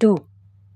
2,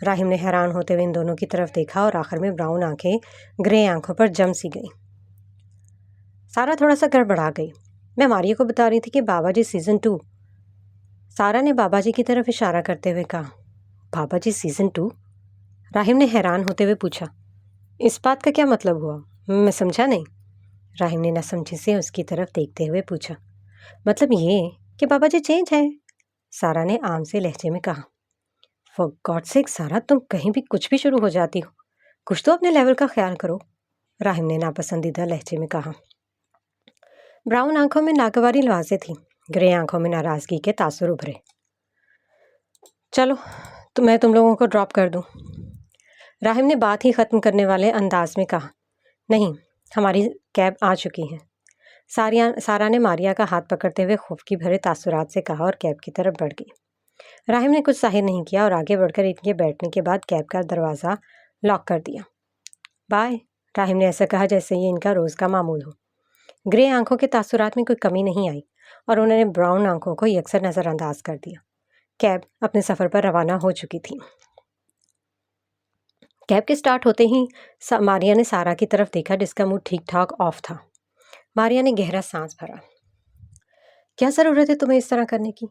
راہم نے حیران ہوتے ہوئے ان دونوں کی طرف دیکھا اور آخر میں براؤن آنکھیں گرے آنکھوں پر جم سی گئیں۔ سارا تھوڑا سا گڑبڑا گئی۔ میں ماریا کو بتا رہی تھی کہ بابا جی سیزن 2۔ سارا نے بابا جی کی طرف اشارہ کرتے ہوئے کہا۔ بابا جی سیزن 2؟ راہم نے حیران ہوتے ہوئے پوچھا۔ اس بات کا کیا مطلب ہوا؟ میں سمجھا نہیں۔ راہم نے نہ سمجھی سے اس کی طرف دیکھتے ہوئے پوچھا۔ مطلب یہ کہ بابا جی چینج ہیں، سارا نے عام سے لہجے میں کہا۔ فار گاڈ سیک سارا، تم کہیں بھی کچھ بھی شروع ہو جاتی ہو، کچھ تو اپنے لیول کا خیال کرو، راہم نے ناپسندیدہ لہجے میں کہا۔ براؤن آنکھوں میں ناگواری واضح تھی، گرے آنکھوں میں ناراضگی کے تاثر ابھرے۔ چلو تو میں تم لوگوں کو ڈراپ کر دوں، راہم نے بات ہی ختم کرنے والے انداز میں کہا۔ نہیں، ہماری کیب آ چکی ہے، سارا نے ماریا کا ہاتھ پکڑتے ہوئے خوف کی بھرے تاثرات سے کہا اور کیب کی طرف بڑھ گئی۔ راہم نے کچھ ظاہر نہیں کیا اور آگے بڑھ کر ان کے بیٹھنے کے بعد کیب کا دروازہ لاک کر دیا۔ بائے، راہم نے ایسا کہا جیسے یہ ان کا روز کا معمول ہو۔ گرے آنکھوں کے تاثرات میں کوئی کمی نہیں آئی اور انہوں نے براؤن آنکھوں کو یکسر نظر انداز کر دیا۔ کیب اپنے سفر پر روانہ ہو چکی تھی۔ کیب کے سٹارٹ ہوتے ہی ماریا نے سارا کی طرف دیکھا جس کا موڈ ٹھیک ٹھاک آف تھا۔ ماریا نے گہرا سانس بھرا۔ کیا ضرورت ہے تمہیں اس طرح کرنے کی؟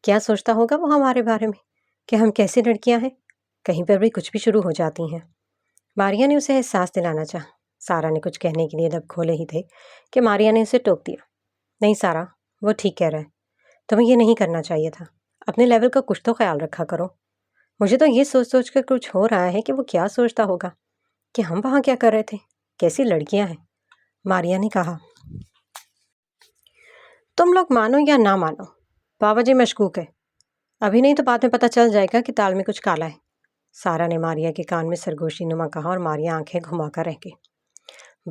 کیا سوچتا ہوگا وہ ہمارے بارے میں کہ ہم کیسی لڑکیاں ہیں، کہیں پر بھی کچھ بھی شروع ہو جاتی ہیں؟ ماریا نے اسے احساس دلانا چاہا۔ سارا نے کچھ کہنے کے لیے لب کھولے ہی تھے کہ ماریا نے اسے ٹوک دیا۔ نہیں سارا، وہ ٹھیک کہہ رہا ہے، تمہیں یہ نہیں کرنا چاہیے تھا، اپنے لیول کا کچھ تو خیال رکھا کرو۔ مجھے تو یہ سوچ سوچ کر کچھ ہو رہا ہے کہ وہ کیا سوچتا ہوگا کہ ہم وہاں کیا کر رہے تھے، کیسی لڑکیاں ہیں، ماریا نے کہا۔ تم لوگ مانو یا نہ مانو، بابا جی مشکوک ہے، ابھی نہیں تو بعد میں پتہ چل جائے گا کہ دال میں کچھ کالا ہے، سارا نے ماریا کے کان میں سرگوشی نما کہا اور ماریا آنکھیں گھما کر رہ گئی۔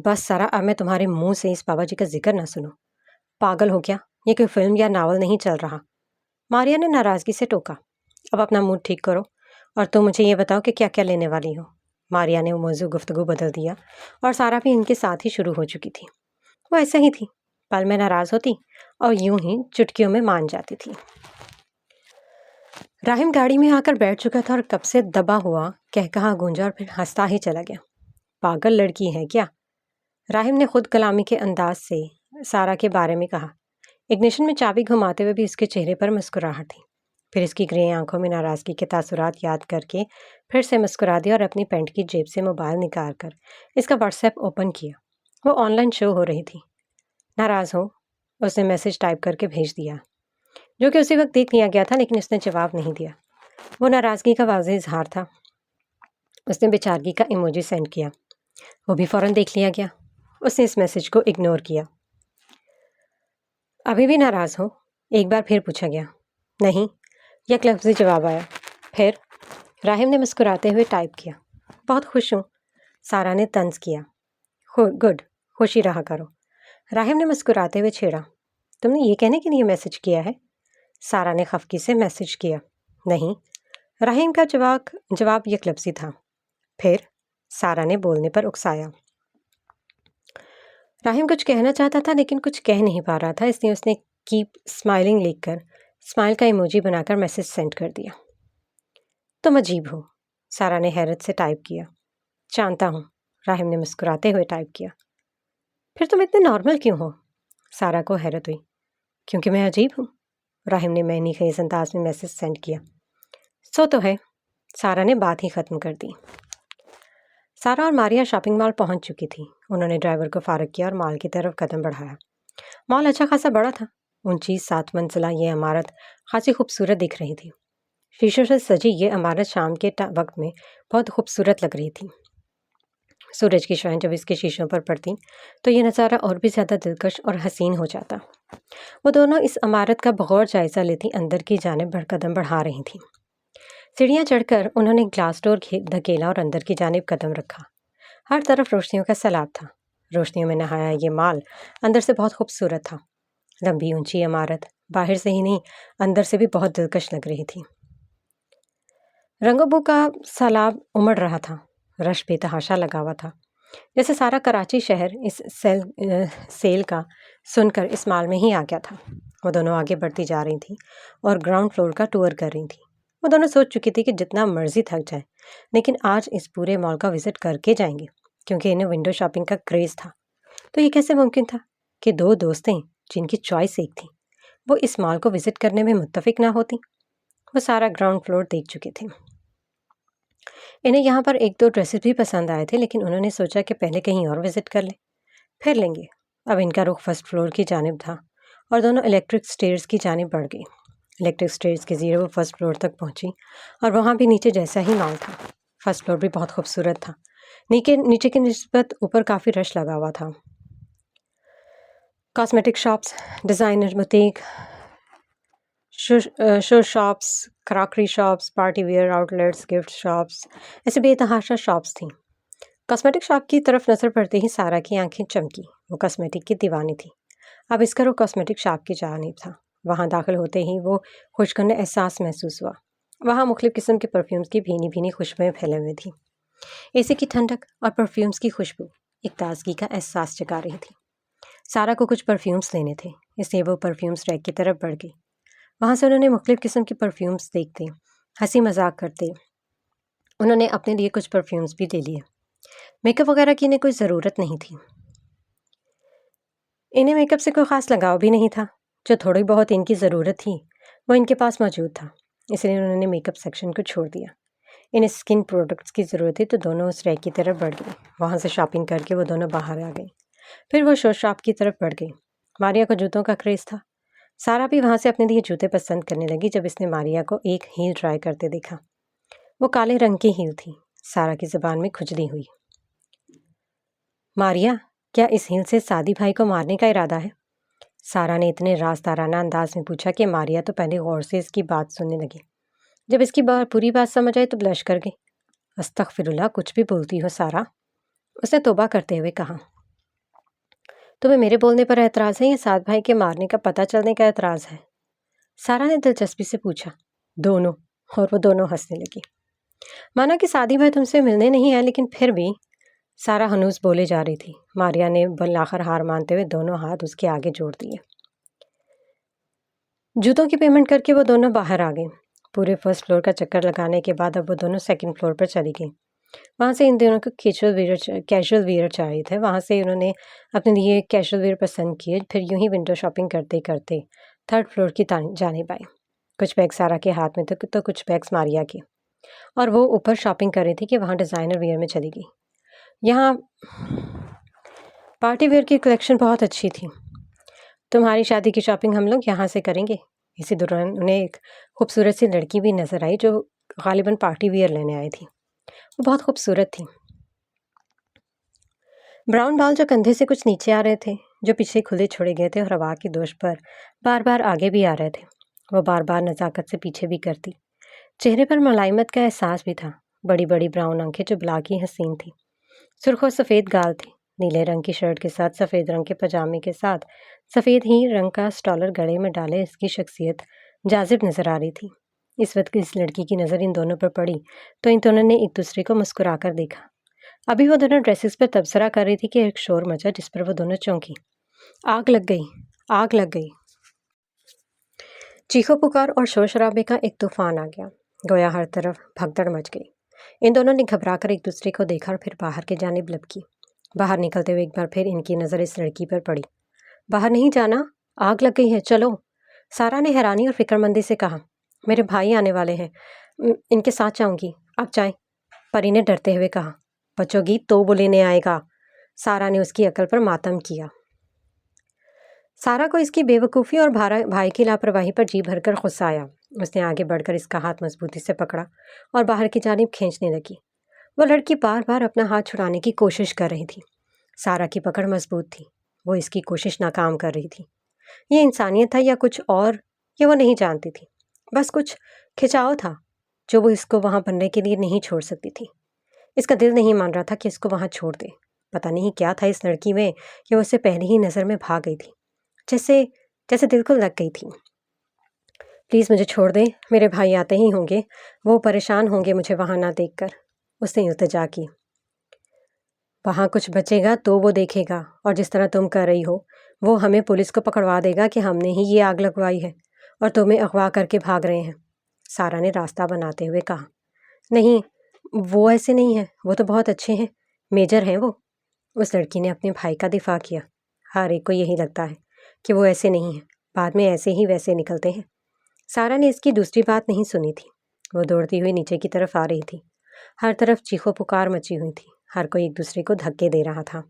بس سارا، اب میں تمہارے منہ سے اس بابا جی کا ذکر نہ سنو، پاگل ہو کیا؟ یہ کوئی فلم یا ناول نہیں چل رہا، ماریا نے ناراضگی سے ٹوکا۔ اب اپنا موڈ ٹھیک کرو اور تم مجھے یہ بتاؤ کہ کیا کیا لینے والی ہو، ماریا نے موضوع گفتگو بدل دیا اور سارا بھی ان کے ساتھ ہی شروع ہو چکی تھی۔ وہ ایسا ہی تھی، پل میں ناراض ہوتی اور یوں ہی چٹکیوں میں مان جاتی تھی۔ راہم گاڑی میں آ کر بیٹھ چکا تھا اور کب سے دبا ہوا کہا گونجا اور پھر ہنستا ہی چلا گیا۔ پاگل لڑکی ہے کیا، راہم نے خود کلامی کے انداز سے سارا کے بارے میں کہا۔ اگنیشن میں چابی گھماتے ہوئے بھی اس کے چہرے پر مسکراہٹ تھی، پھر اس کی گرے آنکھوں میں ناراضگی کے تاثرات یاد کر کے پھر سے مسکرا دیا اور اپنی پینٹ کی جیب سے موبائل نکال کر اس کا واٹس ایپ اوپن کیا۔ وہ آن لائن شو ہو رہی تھی۔ ناراض ہو، اس نے میسج ٹائپ کر کے بھیج دیا، جو کہ اسی وقت دیکھ لیا گیا تھا، لیکن اس نے جواب نہیں دیا۔ وہ ناراضگی کا واضح اظہار تھا۔ اس نے بیچارگی کا ایموجی سینڈ کیا، وہ بھی فوراً دیکھ لیا گیا۔ اس نے اس میسج کو اگنور کیا۔ ابھی بھی ناراض ہو، ایک بار پھر پوچھا گیا۔ نہیں، یک لفظی جواب آیا۔ پھر راہم نے مسکراتے ہوئے ٹائپ کیا، بہت خوش ہوں، سارا نے طنز کیا۔ گڈ، خوشی رہا کرو، راہم نے مسکراتے ہوئے چھیڑا۔ تم نے یہ کہنے کے لیے میسج کیا ہے، سارا نے خفگی سے میسج کیا۔ نہیں، راہم کا جواب یک لفظی تھا۔ پھر سارا نے بولنے پر اکسایا۔ راہم کچھ کہنا چاہتا تھا لیکن کچھ کہہ نہیں پا رہا تھا، اس لیے اس نے کیپ اسمائلنگ لکھ کر اسمائل کا ایموجی بنا کر میسج سینڈ کر دیا۔ تم عجیب ہو، سارا نے حیرت سے ٹائپ کیا۔ جانتا ہوں، راہم نے مسکراتے ہوئے ٹائپ کیا۔ پھر تم اتنے نارمل کیوں ہو، سارا کو حیرت ہوئی۔ کیونکہ میں عجیب ہوں، راہم نے معنی خیز انداز میں میسج سینڈ کیا۔ سو تو ہے، سارا نے بات ہی ختم کر دی۔ سارا اور ماریا شاپنگ مال پہنچ چکی تھی۔ انہوں نے ڈرائیور کو فارغ کیا اور مال کی طرف قدم بڑھایا۔ مال اچھا خاصا بڑا تھا، اونچی 7 منزلہ یہ عمارت خاصی خوبصورت دکھ رہی تھی۔ شیشوں سے سجی یہ عمارت شام کے وقت میں بہت خوبصورت لگ رہی تھی۔ سورج کی شعاعیں جب اس کے شیشوں پر پڑتی تو یہ نظارہ اور بھی زیادہ دلکش اور حسین ہو جاتا۔ وہ دونوں اس عمارت کا بغور جائزہ لیتی اندر کی جانب قدم بڑھا رہی تھیں۔ سیڑھیاں چڑھ کر انہوں نے گلاس ڈور دھکیلا اور اندر کی جانب قدم رکھا۔ ہر طرف روشنیوں کا سیلاب تھا، روشنیوں میں نہایا یہ مال اندر سے بہت خوبصورت تھا۔ لمبی اونچی عمارت باہر سے ہی نہیں اندر سے بھی بہت دلکش لگ رہی تھی۔ رنگ و بو کا سیلاب امڑ رہا تھا، رش بے تحاشا لگا ہوا تھا، جیسے سارا کراچی شہر اس سیل کا سن کر اس مال میں ہی آ گیا تھا۔ وہ دونوں آگے بڑھتی جا رہی تھیں اور گراؤنڈ فلور کا ٹور کر رہی تھیں۔ وہ دونوں سوچ چکی تھی کہ جتنا مرضی تھک جائیں لیکن آج اس پورے مال کا وزٹ کر کے جائیں گے کیونکہ انہیں ونڈو شاپنگ کا کریز تھا۔ تو یہ کیسے ممکن تھا کہ دو دوستیں جن کی چوائس ایک تھی وہ اس مال کو وزٹ کرنے میں متفق نہ ہوتی؟ وہ سارا گراؤنڈ فلور دیکھ چکے تھے۔ انہیں یہاں پر ایک دو ڈریسز بھی پسند آئے تھے، لیکن انہوں نے سوچا کہ پہلے کہیں اور وزٹ کر لیں، پھر لیں گے۔ اب ان کا رخ فرسٹ فلور کی جانب تھا اور دونوں الیکٹرک سٹیئرز کی جانب بڑھ گئی۔ الیکٹرک سٹیئرز کے ذریعے وہ فرسٹ فلور تک پہنچی اور وہاں بھی نیچے جیسا ہی مال تھا۔ فرسٹ فلور بھی بہت خوبصورت تھا، نیچے کی نسبت اوپر کافی رش لگا ہوا تھا۔ Cosmetic shops, designer boutique, show shops, crockery shops, party wear out let's, gift shops, ایسے بے تحاشا شاپس تھیں۔ کاسمیٹک شاپ کی طرف نظر پڑتے ہی سارا کی آنکھیں چمکی۔ وہ کاسمیٹک کی دیوانی تھی۔ اب اس کا رخ کاسمیٹک شاپ کی جانب تھا۔ وہاں داخل ہوتے ہی وہ خوشگوار احساس محسوس ہوا۔ وہاں مختلف قسم کے پرفیومز کی بھینی بھینی خوشبوئیں پھیلے ہوئی تھیں۔ اے سی کی ٹھنڈک اور پرفیومز کی خوشبو ایک تازگی کا احساس جگا رہی تھی۔ سارا کو کچھ پرفیومز لینے تھے، اس لیے وہ پرفیومز ریک کی طرف بڑھ گئی۔ وہاں سے انہوں نے مختلف قسم کے پرفیومز دیکھتے، ہنسی مذاق کرتے انہوں نے اپنے لیے کچھ پرفیومز بھی لے لیے۔ میک اپ وغیرہ کی انہیں کوئی ضرورت نہیں تھی۔ انہیں میک اپ سے کوئی خاص لگاؤ بھی نہیں تھا۔ جو تھوڑی بہت ان کی ضرورت تھی وہ ان کے پاس موجود تھا، اس لیے انہوں نے میک اپ سیکشن کو چھوڑ دیا۔ انہیں اسکن پروڈکٹس کی ضرورت تھی تو دونوں اس ریک کی طرف بڑھ گئی۔ وہاں سے شاپنگ کر کے وہ دونوں باہر آ گئیں۔ پھر وہ شو شاپ کی طرف بڑھ گئی۔ ماریا کو جوتوں کا کریز تھا۔ سارا بھی وہاں سے اپنے لیے جوتے پسند کرنے لگی جب اس نے ماریا کو ایک ہیل ٹرائی کرتے دیکھا۔ وہ کالے رنگ کی ہیل تھی۔ سارا کی زبان میں کھجلی ہوئی۔ ماریا، کیا اس ہیل سے سعدی بھائی کو مارنے کا ارادہ ہے؟ سارا نے اتنے رازدارانہ انداز میں پوچھا کہ ماریا تو پہلے غور سے اس کی بات سننے لگی۔ جب اس کی پوری بات سمجھ آئی تو بلش کر گئی۔ استغفر اللہ، کچھ بھی بولتی ہو سارا، اس نے توبہ کرتے ہوئے کہا۔ تمہیں میرے بولنے پر اعتراض ہے یا سعد بھائی کے مارنے کا پتہ چلنے کا اعتراض ہے؟ سارا نے دلچسپی سے پوچھا۔ دونوں، اور وہ دونوں ہنسنے لگی۔ مانا کہ سعدی بھائی تم سے ملنے نہیں آئے، لیکن پھر بھی سارا ہنوز بولے جا رہی تھی۔ ماریا نے بالآخر ہار مانتے ہوئے دونوں ہاتھ اس کے آگے جوڑ دیے۔ جوتوں کی پیمنٹ کر کے وہ دونوں باہر آ گئے۔ پورے فرسٹ فلور کا چکر لگانے کے بعد اب وہ دونوں سیکنڈ فلور پر چلی گئیں۔ وہاں سے ان دونوں کو کیجول ویئر چاہیے تھے۔ وہاں سے انہوں نے اپنے لیے کیجول ویئر پسند کیے، پھر یوں ہی ونڈو شاپنگ کرتے کرتے تھرڈ فلور کی جانب آئے۔ کچھ بیگ سارا کے ہاتھ میں تھے تو کچھ بیگس ماریا کے، اور وہ اوپر شاپنگ کر رہی تھی کہ وہاں ڈیزائنر ویئر میں چلی گئی۔ یہاں پارٹی ویئر کی کلیکشن بہت اچھی تھی۔ تمہاری شادی کی شاپنگ ہم لوگ یہاں سے کریں گے۔ اسی دوران انہیں ایک خوبصورت سی لڑکی بھی نظر آئی جو غالباً پارٹی ویئر لینے آئی تھی۔ وہ بہت خوبصورت تھی۔ براؤن بال جو کندھے سے کچھ نیچے آ رہے تھے، جو پیچھے کھلے چھوڑے گئے تھے اور ہوا کی دوش پر بار بار آگے بھی آ رہے تھے۔ وہ بار بار نزاکت سے پیچھے بھی کرتی۔ چہرے پر ملائمت کا احساس بھی تھا۔ بڑی بڑی براؤن آنکھیں جو بلاکی حسین تھی۔ سرخ و سفید گال تھے۔ نیلے رنگ کی شرٹ کے ساتھ سفید رنگ کے پاجامے کے ساتھ سفید ہی رنگ کا اسٹالر گلے میں ڈالے اس کی شخصیت جاذب نظر آ رہی تھی۔ اس وقت اس لڑکی کی نظر ان دونوں پر پڑی تو ان دونوں نے ایک دوسرے کو مسکرا کر دیکھا۔ ابھی وہ دونوں ڈریسز پر تبصرہ کر رہی تھی کہ ایک شور مچا جس پر وہ دونوں چونکی۔ آگ لگ گئی، آگ لگ گئی۔ چیخو پکار اور شور شرابے کا ایک طوفان آ گیا، گویا ہر طرف بھگدڑ مچ گئی۔ ان دونوں نے گھبرا کر ایک دوسرے کو دیکھا اور پھر باہر کی جانب لپکی۔ باہر نکلتے ہوئے ایک بار پھر ان کی نظر اس لڑکی پر پڑی۔ باہر نہیں جانا، آگ لگ گئی ہے، چلو، سارا نے حیرانی اور فکر مندی سے کہا۔ میرے بھائی آنے والے ہیں، ان کے ساتھ جاؤں گی، آپ جائیں، پری نے ڈرتے ہوئے کہا۔ بچوں گی تو وہ لینے آئے گا، سارا نے اس کی عقل پر ماتم کیا۔ سارا کو اس کی بے وقوفی اور بھائی کی لاپرواہی پر جی بھر کر غصہ آیا۔ اس نے آگے بڑھ کر اس کا ہاتھ مضبوطی سے پکڑا اور باہر کی جانب کھینچنے لگی۔ وہ لڑکی بار بار اپنا ہاتھ چھڑانے کی کوشش کر رہی تھی۔ سارا کی پکڑ مضبوط تھی، وہ اس کی کوشش ناکام کر رہی تھی۔ یہ انسانیت تھا یا کچھ اور، یہ وہ نہیں جانتی تھی۔ بس کچھ کھچاؤ تھا جو وہ اس کو وہاں بننے کے لیے نہیں چھوڑ سکتی تھی۔ اس کا دل نہیں مان رہا تھا کہ اس کو وہاں چھوڑ دے۔ پتہ نہیں کیا تھا اس لڑکی میں کہ وہ اس سے پہلے ہی نظر میں بھاگ گئی تھی، جیسے دل کو لگ گئی تھی۔ پلیز مجھے چھوڑ دیں، میرے بھائی آتے ہی ہوں گے، وہ پریشان ہوں گے مجھے وہاں نہ دیکھ کر، اس نے التجا کی۔ وہاں کچھ بچے گا تو وہ دیکھے گا، اور جس طرح تم کر رہی ہو وہ ہمیں پولیس کو پکڑوا دے گا کہ ہم نے ہی یہ آگ لگوائی ہے اور تمہیں اغوا کر کے بھاگ رہے ہیں، سارا نے راستہ بناتے ہوئے کہا۔ نہیں، وہ ایسے نہیں ہیں، وہ تو بہت اچھے ہیں، میجر ہیں وہ۔ اس لڑکی نے اپنے بھائی کا دفاع کیا۔ ہر ایک کو یہی لگتا ہے کہ وہ ایسے نہیں ہیں، بعد میں ایسے ہی ویسے نکلتے ہیں۔ سارا نے اس کی دوسری بات نہیں سنی تھی۔ وہ دوڑتی ہوئی نیچے کی طرف آ رہی تھی۔ ہر طرف چیخو پکار مچی ہوئی تھی، ہر کوئی ایک دوسرے کو دھکے دے رہا تھا۔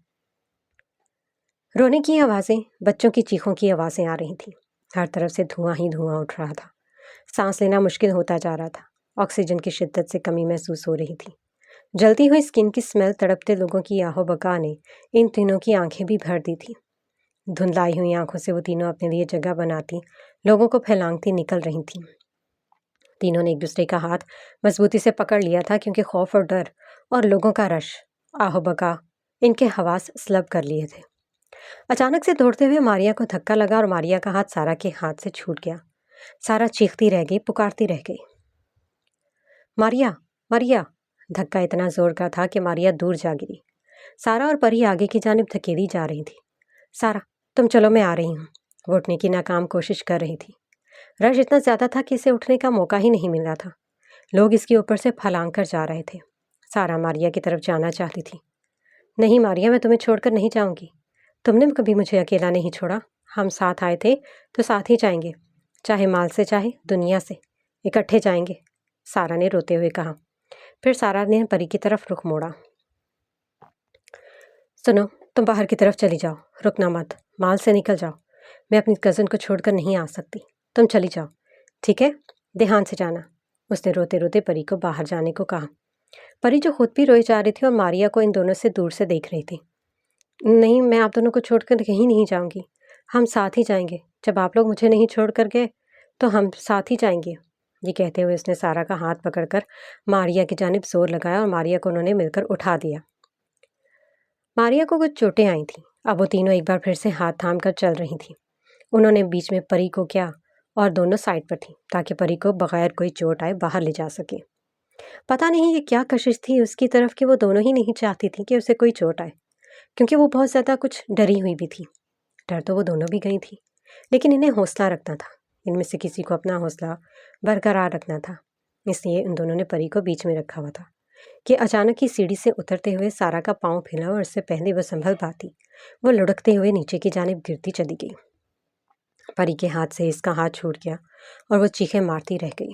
رونے کی آوازیں، بچوں کی چیخوں کی آوازیں آ رہی تھیں۔ ہر طرف سے دھواں ہی دھواں اٹھ رہا تھا۔ سانس لینا مشکل ہوتا جا رہا تھا۔ آکسیجن کی شدت سے کمی محسوس ہو رہی تھی۔ جلتی ہوئی اسکن کی سمیل تڑپتے لوگوں کی آہو بکا نے ان تینوں کی آنکھیں بھی بھر دی تھی۔ دھندلائی ہوئی آنکھوں سے وہ تینوں اپنے لیے جگہ بناتی، لوگوں کو پھیلانگتی نکل رہی تھیں۔ تینوں نے ایک دوسرے کا ہاتھ مضبوطی سے پکڑ لیا تھا کیونکہ خوف اور ڈر اور لوگوں کا رش، آہو بکا ان کے حواس سلب کر لیے تھے۔ اچانک سے دوڑتے ہوئے ماریا کو دھکا لگا اور ماریا کا ہاتھ سارا کے ہاتھ سے چھوٹ گیا۔ سارا چیختی رہ گئی، پکارتی رہ گئی، ماریا ماریا۔ دھکا اتنا زور کا تھا کہ ماریا دور جا گری۔ سارا اور پری آگے کی جانب دھکیلی جا رہی تھی۔ سارا تم چلو، میں آ رہی ہوں۔ وہ اٹھنے کی ناکام کوشش کر رہی تھی۔ رش اتنا زیادہ تھا کہ اسے اٹھنے کا موقع ہی نہیں مل رہا تھا۔ لوگ اس کے اوپر سے پھلانگ کر جا رہے تھے۔ سارا ماریا کی طرف جانا چاہتی تھی۔ نہیں ماریا، میں تمہیں چھوڑ کر نہیں جاؤں گی۔ تم نے کبھی مجھے اکیلا نہیں چھوڑا۔ ہم ساتھ آئے تھے تو ساتھ ہی جائیں گے، چاہے مال سے چاہے دنیا سے، اکٹھے جائیں گے، سارا نے روتے ہوئے کہا۔ پھر سارا نے پری کی طرف رخ موڑا۔ سنو، تم باہر کی طرف چلی جاؤ، رکنا مت، مال سے نکل جاؤ۔ میں اپنی کزن کو چھوڑ کر نہیں آ سکتی، تم چلی جاؤ، ٹھیک ہے؟ دھیان سے جانا۔ اس نے روتے روتے پری کو باہر جانے کو کہا۔ پری جو خود بھی روئی جا رہی تھی اور ماریا کو ان دونوں سے دور سے دیکھ رہی تھی۔ نہیں، میں آپ دونوں کو چھوڑ کر کہیں نہیں جاؤں گی، ہم ساتھ ہی جائیں گے۔ جب آپ لوگ مجھے نہیں چھوڑ کر گئے تو ہم ساتھ ہی جائیں گے۔ یہ کہتے ہوئے اس نے سارا کا ہاتھ پکڑ کر ماریا کی جانب زور لگایا اور ماریا کو انہوں نے مل کر اٹھا دیا۔ ماریا کو کچھ چوٹیں آئی تھیں۔ اب وہ تینوں ایک بار پھر سے ہاتھ تھام کر چل رہی تھیں۔ انہوں نے بیچ میں پری کو کیا اور دونوں سائڈ پر تھیں تاکہ پری کو بغیر کوئی چوٹ آئے باہر لے جا سکے۔ پتہ نہیں یہ کیا کشش تھی اس کی طرف کہ وہ دونوں ہی نہیں چاہتی تھی کہ اسے کوئی چوٹ آئے، کیونکہ وہ بہت زیادہ کچھ ڈری ہوئی بھی تھی۔ ڈر تو وہ دونوں بھی گئی تھی، لیکن انہیں حوصلہ رکھنا تھا۔ ان میں سے کسی کو اپنا حوصلہ برقرار رکھنا تھا۔ اس لیے ان دونوں نے پری کو بیچ میں رکھا ہوا تھا کہ اچانک ہی سیڑھی سے اترتے ہوئے سارا کا پاؤں پھیلا اور اس سے پہلے وہ سنبھل پاتی وہ لڑکتے ہوئے نیچے کی جانب گرتی چلی گئی۔ پری کے ہاتھ سے اس کا ہاتھ چھوٹ گیا اور وہ چیخیں مارتی رہ گئی۔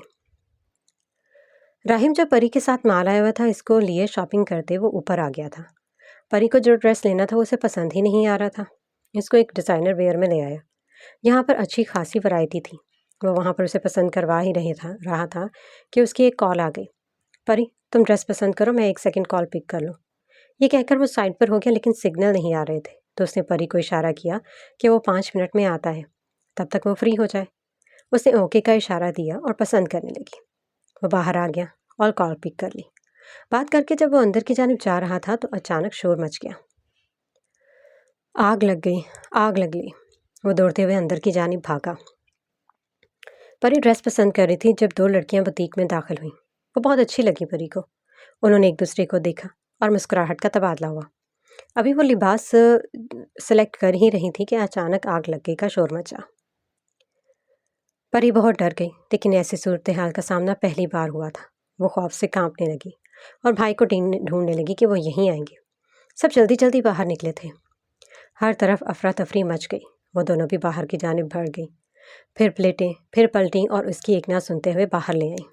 راہم جو پری کے ساتھ مال آیا ہوا تھا اس کو لیے شاپنگ کرتے وہ اوپر آ گیا تھا۔ پری کو جو ڈریس لینا تھا وہ اسے پسند ہی نہیں آ رہا تھا۔ اس کو ایک ڈیزائنر ویئر میں لے آیا۔ یہاں پر اچھی خاصی ورائٹی تھی۔ وہ وہاں پر اسے پسند کروا ہی رہا تھا کہ اس کی ایک کال آ گئی۔ پری تم ڈریس پسند کرو، میں 1 سیکنڈ کال پک کر لوں۔ یہ کہہ کر وہ سائڈ پر ہو گیا، لیکن سگنل نہیں آ رہے تھے تو اس نے پری کو اشارہ کیا کہ وہ 5 منٹ میں آتا ہے، تب تک وہ فری ہو جائے۔ اس نے اوکے کا اشارہ دیا اور پسند کرنے لگی۔ وہ باہر آ گیا اور کال پک کر لی۔ بات کر کے جب وہ اندر کی جانب جا رہا تھا تو اچانک شور مچ گیا۔ آگ لگ گئی، آگ لگ گئی۔ وہ دوڑتے ہوئے اندر کی جانب بھاگا۔ پری ڈریس پسند کر رہی تھی جب 2 لڑکیاں بوتیک میں داخل ہوئیں۔ وہ بہت اچھی لگی پری کو۔ انہوں نے ایک دوسرے کو دیکھا اور مسکراہٹ کا تبادلہ ہوا۔ ابھی وہ لباس سلیکٹ کر ہی رہی تھی کہ اچانک آگ لگ گئی کا شور مچا۔ پری بہت ڈر گئی، لیکن ایسی صورتحال کا سامنا پہلی بار ہوا تھا۔ وہ خوف سے کانپنے لگی اور بھائی کو ڈھونڈنے لگی کہ وہ یہیں آئیں گے۔ سب جلدی جلدی باہر نکلے تھے۔ ہر طرف افراتفری مچ گئی۔ وہ دونوں بھی باہر کی جانب بڑھ گئی، پھر پلٹیں، پھر پلٹیں اور اس کی ایک نہ سنتے ہوئے باہر لے آئیں۔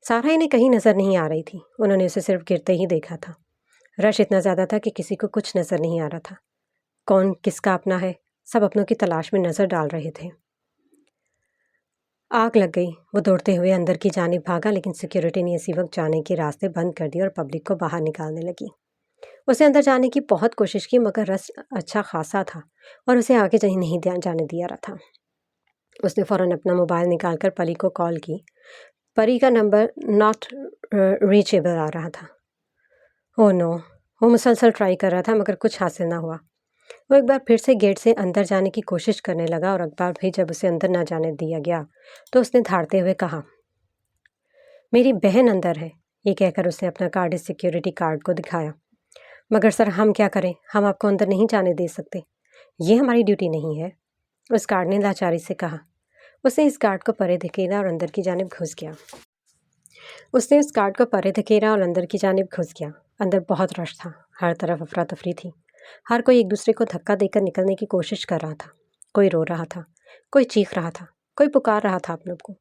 سارا انہیں کہیں نظر نہیں آ رہی تھی۔ انہوں نے اسے صرف گرتے ہی دیکھا تھا۔ رش اتنا زیادہ تھا کہ کسی کو کچھ نظر نہیں آ رہا تھا۔ کون کس کا اپنا ہے، سب اپنوں کی تلاش میں نظر ڈال رہے تھے۔ آگ لگ گئی۔ وہ دوڑتے ہوئے اندر کی جانب بھاگا، لیکن سیکیورٹی نے اسی وقت جانے کے راستے بند کر دیے اور پبلک کو باہر نکالنے لگی۔ اسے اندر جانے کی بہت کوشش کی مگر رش اچھا خاصا تھا اور اسے آگے نہیں جانے دیا رہا تھا۔ اس نے فوراً اپنا موبائل نکال کر پری کو کال کی۔ پری کا نمبر ناٹ ریچیبل آ رہا تھا۔ او نو، وہ مسلسل ٹرائی کر رہا تھا مگر کچھ حاصل نہ ہوا۔ وہ ایک بار پھر سے گیٹ سے اندر جانے کی کوشش کرنے لگا اور ایک بار بھی جب اسے اندر نہ جانے دیا گیا تو اس نے دھاڑتے ہوئے کہا، میری بہن اندر ہے۔ یہ کہہ کر اس نے اپنا کارڈ اس سیکیورٹی گارڈ کو دکھایا۔ مگر سر ہم کیا کریں، ہم آپ کو اندر نہیں جانے دے سکتے، یہ ہماری ڈیوٹی نہیں ہے، اس گارڈ نے لاچاری سے کہا۔ اس نے اس گارڈ کو پرے دھکیلا اور اندر کی جانب گھس گیا۔ اس نے اس کارڈ کو پرے دھکیلا اور اندر کی جانب گھس گیا۔ اندر بہت رش تھا، ہر طرف افراتفری تھی، ہر کوئی ایک دوسرے کو دھکا دے کر نکلنے کی کوشش کر رہا تھا۔ کوئی رو رہا تھا، کوئی چیخ رہا تھا، کوئی پکار رہا تھا اپنوں کو۔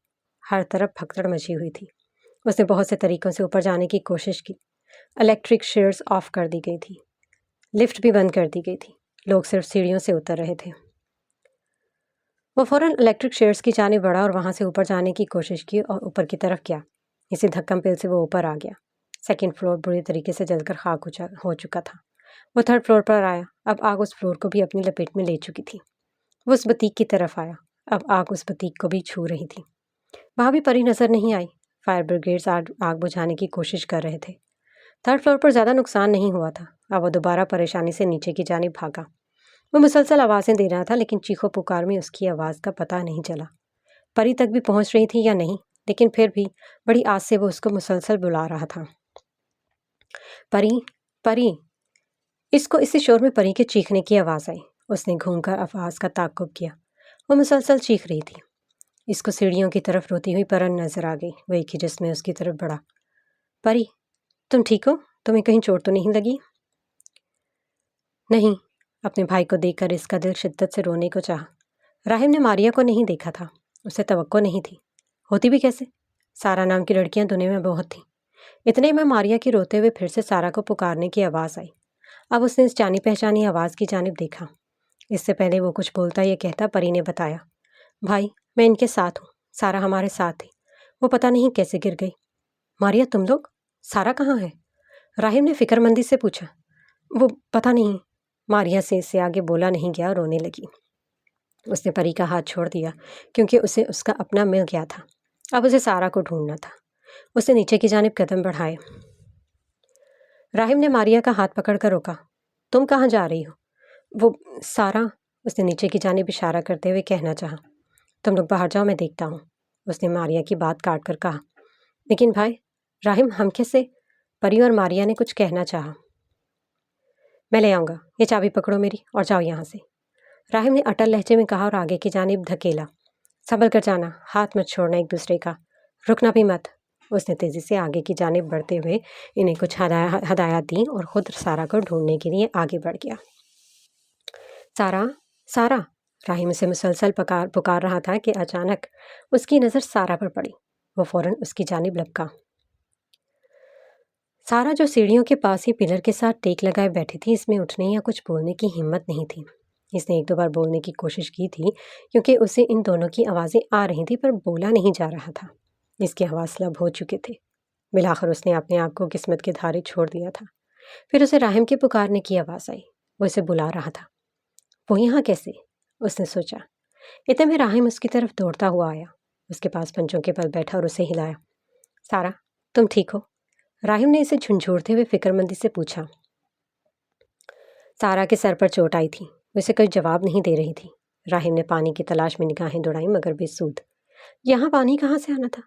ہر طرف بھگدڑ مچی ہوئی تھی۔ اس نے بہت سے طریقوں سے اوپر جانے کی کوشش کی۔ الیکٹرک شیئرز آف کر دی گئی تھی، لفٹ بھی بند کر دی گئی تھی، لوگ صرف سیڑھیوں سے اتر رہے تھے۔ وہ فوراً الیکٹرک شیئرز کی جانب بڑھا اور وہاں سے اوپر جانے کی کوشش کی اور اوپر کی طرف گیا۔ اسی دھکم پل سے وہ اوپر آ گیا۔ سیکنڈ فلور بری طریقے سے جل کر خاک ہو چکا تھا۔ وہ تھرڈ فلور پر آیا۔ اب آگ اس فلور کو بھی اپنی لپیٹ میں لے چکی تھی۔ وہ اس بتیک کی طرف آیا۔ اب آگ اس بتیک کو بھی چھو رہی تھی۔ وہاں بھی پری نظر نہیں آئی۔ فائر بریگیڈز آگ بجھانے کی کوشش کر رہے تھے۔ تھرڈ فلور پر زیادہ نقصان نہیں ہوا تھا۔ اب وہ دوبارہ پریشانی سے نیچے کی جانب بھاگا۔ وہ مسلسل آوازیں دے رہا تھا لیکن چیخو پکار میں اس کی آواز کا پتہ نہیں چلا۔ پری تک بھی پہنچ رہی تھی یا نہیں، لیکن پھر بھی بڑی آس سے وہ اس کو مسلسل بلا رہا تھا۔ پری، پری! اسی شور میں پری کے چیخنے کی آواز آئی۔ اس نے گھوم کر آواز کا تعقب کیا۔ وہ مسلسل چیخ رہی تھی۔ اس کو سیڑھیوں کی طرف روتی ہوئی پرن نظر آ گئی۔ وہ ایک ہی جس میں اس کی طرف بڑھا۔ پری، تم ٹھیک ہو؟ تمہیں کہیں چوٹ تو نہیں لگی؟ نہیں۔ اپنے بھائی کو دیکھ کر اس کا دل شدت سے رونے کو چاہا۔ راہم نے ماریا کو نہیں دیکھا تھا، اسے توقع نہیں تھی۔ ہوتی بھی کیسے؟ سارا نام کی لڑکیاں دنیا میں بہت تھیں۔ اتنے میں ماریا کی روتے ہوئے پھر سے سارا کو پکارنے کی آواز آئی۔ اب اس نے اس جانی پہچانی آواز کی جانب دیکھا۔ اس سے پہلے وہ کچھ بولتا یا کہتا پری نے بتایا، بھائی میں ان کے ساتھ ہوں، سارا ہمارے ساتھ تھی، وہ پتہ نہیں کیسے گر گئی۔ ماریا تم لوگ؟ سارا کہاں ہے؟ راہم نے فکر مندی سے پوچھا۔ وہ پتہ نہیں۔ ماریا سے اس سے آگے بولا نہیں گیا اور رونے لگی۔ اس نے پری کا ہاتھ چھوڑ دیا کیونکہ اسے اس کا اپنا مل گیا تھا۔ اب اسے سارا کو ڈھونڈنا تھا۔ اس نے نیچے کی جانب قدم بڑھائے۔ راہم نے ماریا کا ہاتھ پکڑ کر روکا۔ تم کہاں جا رہی ہو؟ وہ سارا، اس نے نیچے کی جانب اشارہ کرتے ہوئے کہنا چاہا۔ تم لوگ باہر جاؤ، میں دیکھتا ہوں، اس نے ماریا کی بات کاٹ کر کہا۔ لیکن بھائی راہم ہم کیسے؟ پری اور ماریا نے کچھ کہنا چاہا۔ میں لے آؤں گا، یہ چابی پکڑو میری اور جاؤ یہاں سے، راہم نے اٹل لہجے میں کہا اور آگے کی جانب دھکیلا۔ سنبھل کر جانا، ہاتھ مت چھوڑنا ایک دوسرے کا، رکنا بھی مت۔ اس نے تیزی سے آگے کی جانب بڑھتے ہوئے انہیں کچھ ہدایات دیں اور خود سارا کو ڈھونڈنے کے لیے آگے بڑھ گیا۔ سارا، سارا! راہم اسے مسلسل پکار رہا تھا کہ اچانک اس کی نظر سارا پر پڑی۔ وہ فوراً اس کی جانب لپکا۔ سارا جو سیڑھیوں کے پاس ہی پلر کے ساتھ ٹیک لگائے بیٹھی تھی، اس میں اٹھنے یا کچھ بولنے کی ہمت نہیں تھی۔ اس نے ایک دو بار بولنے کی کوشش کی تھی کیونکہ اسے ان دونوں کی آوازیں آ رہی تھیں، پر بولا نہیں جا رہا تھا۔ اس کے حواس لب ہو چکے تھے۔ بالآخر اس نے اپنے آپ کو قسمت کے دھارے چھوڑ دیا تھا۔ پھر اسے راہم کے پکارنے کی آواز آئی۔ وہ اسے بلا رہا تھا۔ وہ یہاں کیسے؟ اس نے سوچا۔ اتنے میں راہم اس کی طرف دوڑتا ہوا آیا۔ اس کے پاس پنجوں کے بل بیٹھا اور اسے ہلایا۔ سارا، تم ٹھیک ہو؟ راہم نے اسے جھنجھوڑتے ہوئے فکر مندی سے پوچھا۔ سارا کے سر پر چوٹ آئی تھی، وہ اسے کوئی جواب نہیں دے رہی تھی۔ راہم نے پانی کی تلاش میں نگاہیں دوڑائیں مگر بے سود۔ یہاں پانی کہاں سے آنا تھا؟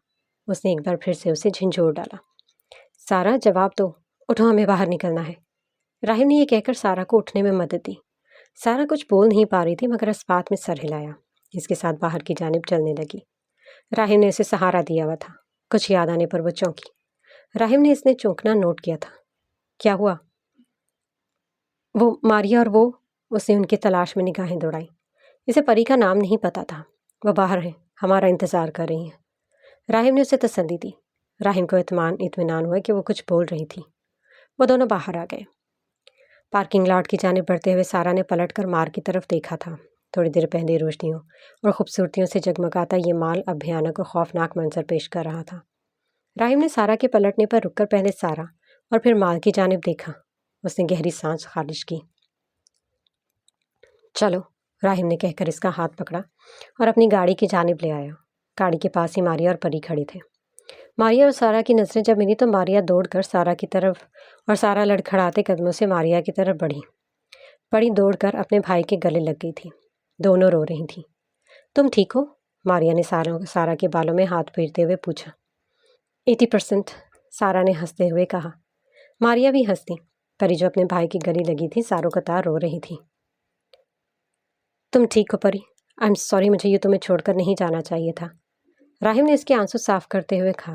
اس نے ایک بار پھر سے اسے جھنجھوڑ ڈالا۔ سارا جواب دو، اٹھو، ہمیں باہر نکلنا ہے۔ راہم نے یہ کہہ کر سارا کو اٹھنے میں مدد دی۔ سارا کچھ بول نہیں پا رہی تھی مگر اسپات میں سر ہلایا۔ اس کے ساتھ باہر کی جانب چلنے لگی۔ راہم نے اسے سہارا دیا ہوا تھا۔ کچھ یاد آنے پر وہ چونکی۔ راہم نے اس نے چونکنا نوٹ کیا تھا۔ کیا ہوا؟ وہ ماریا اور وہ، اس نے ان کی تلاش میں نگاہیں دوڑائیں۔ اسے پری کا نام نہیں پتا تھا۔ وہ باہر ہیں، ہمارا انتظار کر رہی ہیں۔ راہم نے اسے تسلی دی۔ راہم کو اطمینان ہوا کہ وہ کچھ بول رہی تھی۔ وہ دونوں باہر آ گئے۔ پارکنگ لاٹ کی جانب بڑھتے ہوئے سارا نے پلٹ کر مال کی طرف دیکھا تھا۔ تھوڑی دیر پہلے روشنیوں اور خوبصورتیوں سے جگمگاتا یہ مال اب بھیانک اور خوفناک منظر پیش کر رہا تھا۔ راہم نے سارا کے پلٹنے پر رک کر پہلے سارا اور پھر مال کی جانب دیکھا۔ اس نے گہری سانس خارج کی۔ چلو، راہم نے کہہ کر اس کا ہاتھ پکڑا اور اپنی گاڑی کی جانب لے آیا۔ گاڑی کے پاس ہی ماریا اور پری کھڑے تھے۔ ماریا اور سارا کی نظریں جب ملی تو ماریا دوڑ کر سارا کی طرف اور سارا لڑکھڑاتے قدموں سے ماریا کی طرف بڑھی۔ پری دوڑ کر اپنے بھائی کے گلے لگ گئی تھی۔ دونوں رو رہی تھیں۔ تم ٹھیک ہو؟ ماریا نے سارا کے بالوں میں ہاتھ پھیرتے ہوئے پوچھا۔ 80%، سارا نے ہنستے ہوئے کہا۔ ماریا بھی ہنس دی۔ پری جو اپنے بھائی کی گلی لگی تھی ساروں قطار رو رہی تھی۔ تم ٹھیک ہو پری؟ آئی ایم سوری، مجھے یہ تمہیں چھوڑ کر نہیں جانا چاہیے تھا۔ راہم نے اس کے آنسو صاف کرتے ہوئے کہا۔